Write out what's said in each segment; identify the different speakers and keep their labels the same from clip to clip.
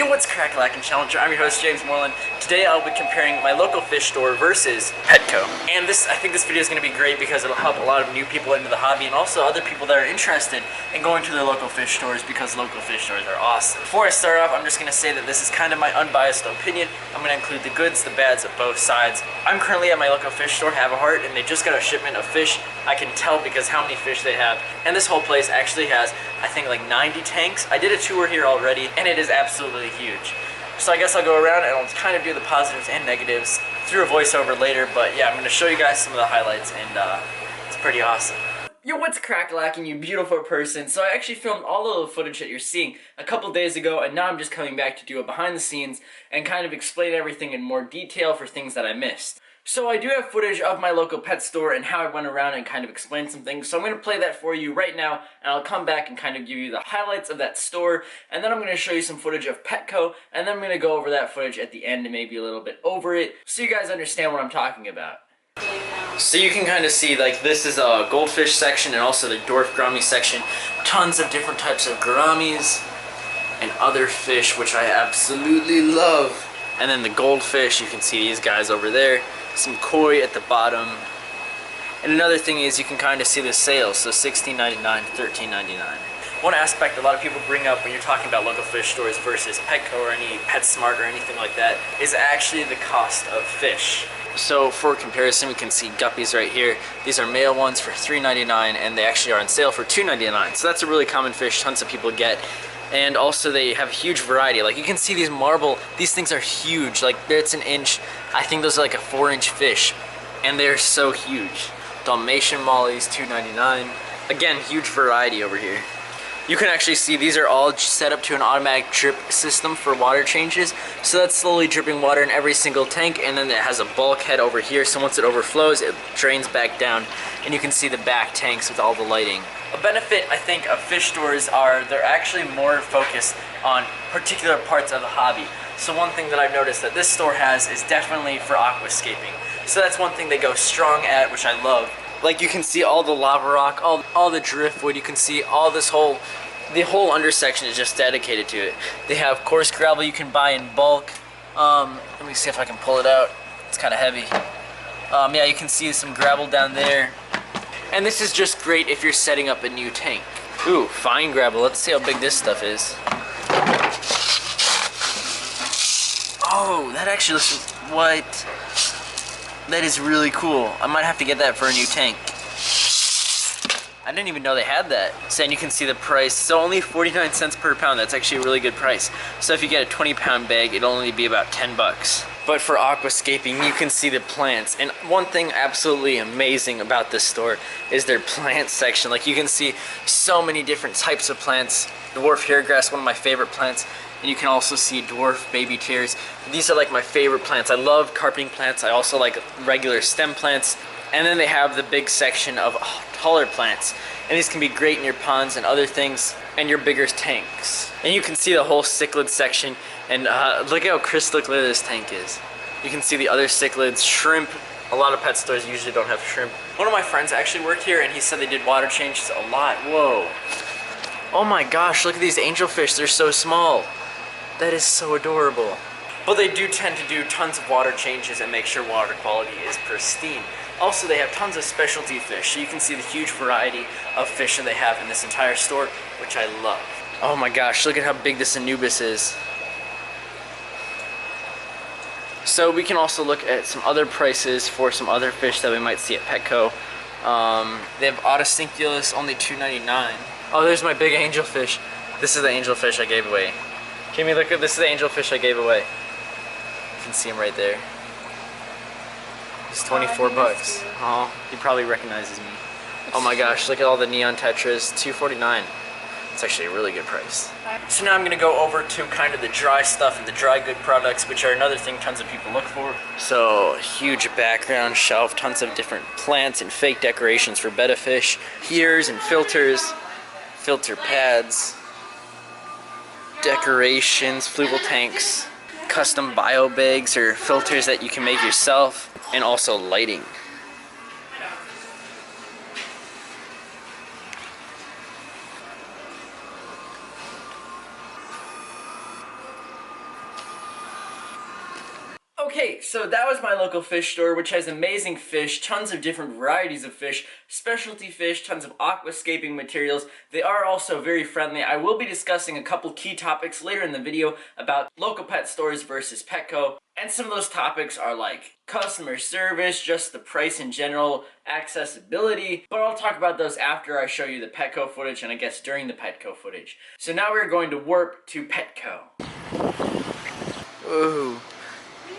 Speaker 1: Yo, what's crack-a-lackin' Challenger? I'm your host, James Morelan. Today I'll be comparing my local fish store versus Petco. And I think this video is going to be great because it'll help a lot of new people into the hobby and also other people that are interested in going to their local fish stores because local fish stores are awesome. Before I start off, I'm just going to say that this is kind of my unbiased opinion. I'm going to include the goods, the bads of both sides. I'm currently at my local fish store, Have a Heart, and they just got a shipment of fish. I can tell because how many fish they have. And this whole place actually has, I think, like 90 tanks. I did a tour here already, and it is absolutely huge. So I guess I'll go around and I'll kind of do the positives and negatives through a voiceover later, but yeah, I'm going to show you guys some of the highlights, and it's pretty awesome. Yo, what's crack-a-lackin', you beautiful person? So I actually filmed all of the footage that you're seeing a couple days ago, and now I'm just coming back to do a behind the scenes and kind of explain everything in more detail for things that I missed. So I do have footage of my local pet store and how I went around and kind of explained some things. So I'm going to play that for you right now, and I'll come back and kind of give you the highlights of that store, and then I'm going to show you some footage of Petco, and then I'm going to go over that footage at the end and maybe a little bit over it, so you guys understand what I'm talking about. So you can kind of see, like, this is a goldfish section and also the dwarf gourami section. Tons of different types of gouramis and other fish, which I absolutely love. And then the goldfish, you can see these guys over there. Some koi at the bottom. And another thing is you can kind of see the sales, so $16.99 to $13.99. One aspect a lot of people bring up when you're talking about local fish stores versus Petco or any PetSmart or anything like that is actually the cost of fish. So for comparison, we can see guppies right here. These are male ones for $3.99 and they actually are on sale for $2.99. So that's a really common fish tons of people get. And also they have a huge variety. Like you can see these things are huge. Like it's an inch. I think those are like a 4-inch fish. And they're so huge. Dalmatian mollies, $2.99. Again, huge variety over here. You can actually see these are all set up to an automatic drip system for water changes. So that's slowly dripping water in every single tank, and then it has a bulkhead over here, so once it overflows, it drains back down, and you can see the back tanks with all the lighting. A benefit, I think, of fish stores are they're actually more focused on particular parts of the hobby. So one thing that I've noticed that this store has is definitely for aquascaping. So that's one thing they go strong at, which I love. Like you can see all the lava rock, all the driftwood, you can see all the whole undersection is just dedicated to it. They have coarse gravel you can buy in bulk. Let me see if I can pull it out. It's kind of heavy. Yeah, you can see some gravel down there. And this is just great if you're setting up a new tank. Ooh, fine gravel. Let's see how big this stuff is. Oh, that actually looks, what? That is really cool. I might have to get that for a new tank. I didn't even know they had that. So, and you can see the price. So only 49 cents per pound. That's actually a really good price. So if you get a 20-pound bag, it'll only be about 10 bucks. But for aquascaping, you can see the plants. And one thing absolutely amazing about this store is their plant section. Like you can see so many different types of plants. Dwarf hairgrass, one of my favorite plants. And you can also see dwarf baby tears. These are like my favorite plants. I love carpeting plants. I also like regular stem plants. And then they have the big section of taller plants. And these can be great in your ponds and other things and your bigger tanks. And you can see the whole cichlid section. And look at how crystal clear this tank is. You can see the other cichlids, shrimp. A lot of pet stores usually don't have shrimp. One of my friends actually worked here and he said they did water changes a lot. Whoa. Oh my gosh, look at these angelfish. They're so small. That is so adorable. But they do tend to do tons of water changes and make sure water quality is pristine. Also, they have tons of specialty fish, so you can see the huge variety of fish that they have in this entire store, which I love. Oh my gosh, look at how big this Anubis is. So we can also look at some other prices for some other fish that we might see at Petco. They have Otostinculus, only $2.99. Oh, there's my big angelfish. This is the angelfish I gave away. Kimmy, look at this is the angelfish I gave away. You can see him right there. He's 24 bucks. Oh, he probably recognizes me. Oh my gosh, look at all the neon tetras, $2.49. It's actually a really good price. So now I'm gonna go over to kind of the dry stuff and the dry good products, which are another thing tons of people look for. So huge background shelf, tons of different plants and fake decorations for betta fish, heaters and filters, filter pads, decorations, fluval tanks, custom bio bags or filters that you can make yourself, and also lighting. Okay, so that was my local fish store, which has amazing fish, tons of different varieties of fish, specialty fish, tons of aquascaping materials. They are also very friendly. I will be discussing a couple key topics later in the video about local pet stores versus Petco. And some of those topics are like customer service, just the price in general, accessibility. But I'll talk about those after I show you the Petco footage and I guess during the Petco footage. So now we're going to warp to Petco. Ooh.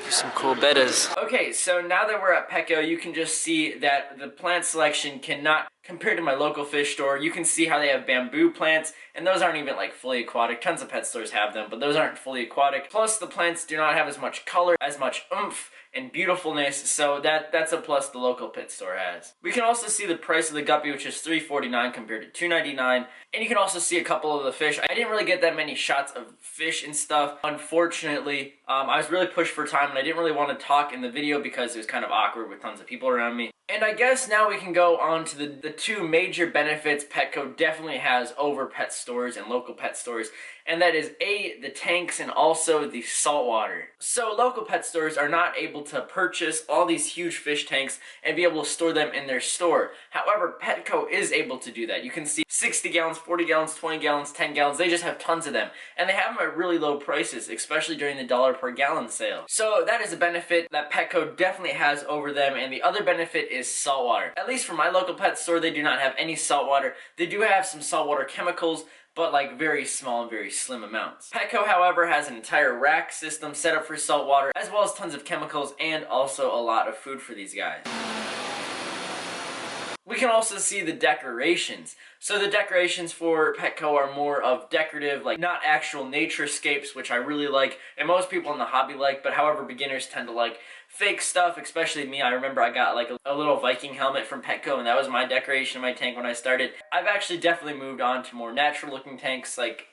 Speaker 1: Some cool bettas. Okay, so now that we're at Petco, you can just see that the plant selection cannot compare to my local fish store. You can see how they have bamboo plants, and those aren't even like fully aquatic. Tons of pet stores have them, but those aren't fully aquatic. Plus, the plants do not have as much color, as much oomph, and beautifulness, so that's a plus the local pet store has. We can also see the price of the guppy, which is $3.49 compared to $2.99, and you can also see a couple of the fish. I didn't really get that many shots of fish and stuff, unfortunately. I was really pushed for time, and I didn't really want to talk in the video because it was kind of awkward with tons of people around me. And I guess now we can go on to the two major benefits Petco definitely has over pet stores and local pet stores. And that is A, the tanks, and also the saltwater. So local pet stores are not able to purchase all these huge fish tanks and be able to store them in their store. However, Petco is able to do that. You can see 60 gallons, 40 gallons, 20 gallons, 10 gallons. They just have tons of them. And they have them at really low prices, especially during the $1 per gallon sale. So that is a benefit that Petco definitely has over them. And the other benefit is saltwater. At least for my local pet store, they do not have any saltwater. They do have some saltwater chemicals, but like very small and very slim amounts. Petco, however, has an entire rack system set up for saltwater, as well as tons of chemicals and also a lot of food for these guys. We can also see the decorations. So the decorations for Petco are more of decorative, like not actual naturescapes, which I really like, and most people in the hobby like, but however, beginners tend to like fake stuff, especially me. I remember I got like a little Viking helmet from Petco, and that was my decoration in my tank when I started. I've actually definitely moved on to more natural looking tanks, like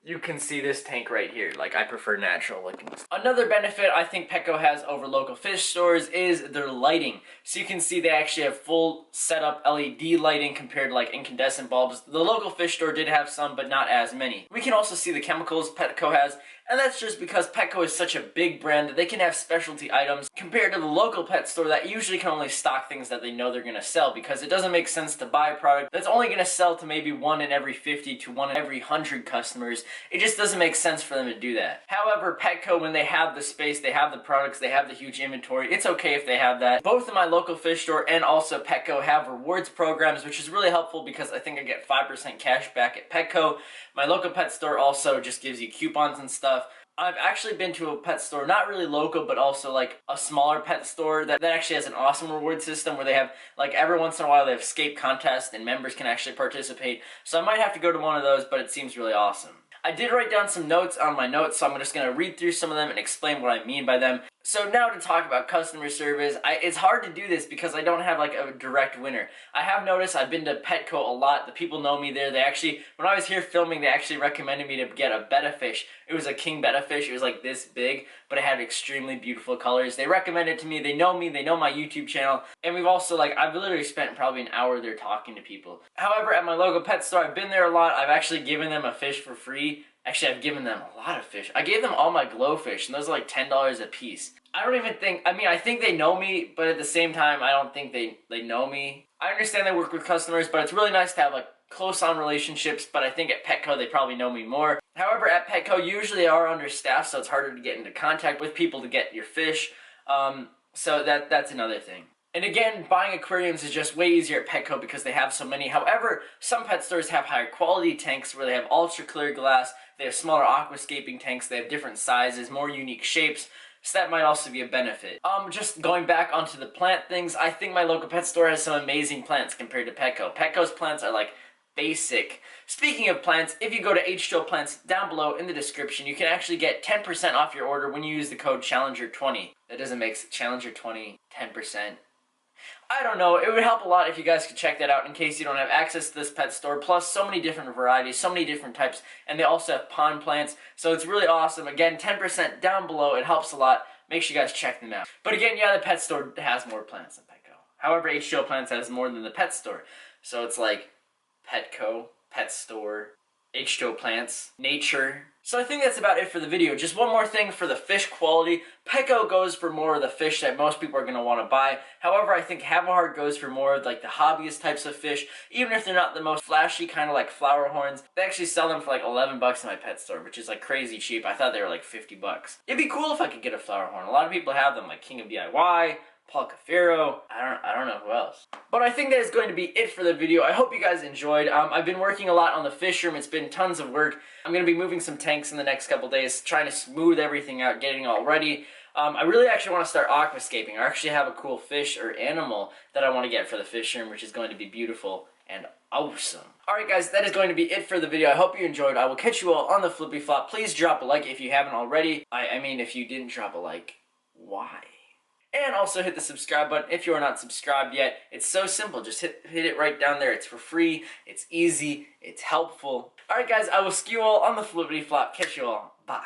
Speaker 1: you can see this tank right here. Like, I prefer natural looking. Another benefit I think Petco has over local fish stores is their lighting. So you can see they actually have full setup LED lighting compared to like incandescent bulbs. The local fish store did have some, but not as many. We can also see the chemicals Petco has, and that's just because Petco is such a big brand that they can have specialty items compared to the local pet store that usually can only stock things that they know they're going to sell, because it doesn't make sense to buy a product that's only going to sell to maybe 1 in every 50 to 1 in every 100 customers. It just doesn't make sense for them to do that. However, Petco, when they have the space, they have the products, they have the huge inventory, it's okay if they have that. Both in my local fish store and also Petco have rewards programs, which is really helpful because I think I get 5% cash back at Petco. My local pet store also just gives you coupons and stuff. I've actually been to a pet store, not really local, but also like a smaller pet store that actually has an awesome reward system where they have, like every once in a while they have escape contests and members can actually participate. So I might have to go to one of those, but it seems really awesome. I did write down some notes on my notes, so I'm just going to read through some of them and explain what I mean by them. So now to talk about customer service, it's hard to do this because I don't have like a direct winner. I have noticed I've been to Petco a lot. The people know me there. They actually, when I was here filming, they actually recommended me to get a betta fish. It was a king betta fish. It was like this big, but it had extremely beautiful colors. They recommended it to me. They know me. They know my YouTube channel. And we've also I've literally spent probably an hour there talking to people. However, at my local pet store, I've been there a lot. I've actually given them a fish for free. Actually, I've given them a lot of fish. I gave them all my glowfish, and those are like $10 a piece. I don't even think, I think they know me, but at the same time, I don't think they know me. I understand they work with customers, but it's really nice to have like close-on relationships, but I think at Petco, they probably know me more. However, at Petco, usually they are understaffed, so it's harder to get into contact with people to get your fish. So that's another thing. And again, buying aquariums is just way easier at Petco because they have so many. However, some pet stores have higher quality tanks where they have ultra clear glass, they have smaller aquascaping tanks, they have different sizes, more unique shapes, so that might also be a benefit. Just going back onto the plant things, I think my local pet store has some amazing plants compared to Petco. Petco's plants are like basic. Speaking of plants, if you go to H2O Plants down below in the description, you can actually get 10% off your order when you use the code Challenger20. That doesn't make Challenger20 10%. I don't know, it would help a lot if you guys could check that out in case you don't have access to this pet store. Plus, so many different varieties, so many different types, and they also have pond plants, so it's really awesome. Again, 10% down below, it helps a lot. Make sure you guys check them out. But again, yeah, the pet store has more plants than Petco. However, H2O Plants has more than the pet store. So it's like Petco, pet store, H2O Plants, nature. So I think that's about it for the video. Just one more thing for the fish quality. Petco goes for more of the fish that most people are going to want to buy. However, I think Havahart goes for more of like the hobbyist types of fish. Even if they're not the most flashy, kind of like flower horns. They actually sell them for like 11 bucks in my pet store, which is like crazy cheap. I thought they were like 50 bucks. It'd be cool if I could get a flower horn. A lot of people have them, like King of DIY, Paul Cafero, I don't know who else. But I think that is going to be it for the video. I hope you guys enjoyed. I've been working a lot on the fish room. It's been tons of work. I'm going to be moving some tanks in the next couple days, trying to smooth everything out, getting all ready. I really actually want to start aquascaping. I actually have a cool fish or animal that I want to get for the fish room, which is going to be beautiful and awesome. Alright guys, that is going to be it for the video. I hope you enjoyed. I will catch you all on the flippy flop. Please drop a like if you haven't already. I mean, if you didn't drop a like, why? And also hit the subscribe button if you are not subscribed yet. It's so simple. Just hit it right down there. It's for free. It's easy. It's helpful. Alright guys, I will see you all on the flippity flop. Catch you all. Bye.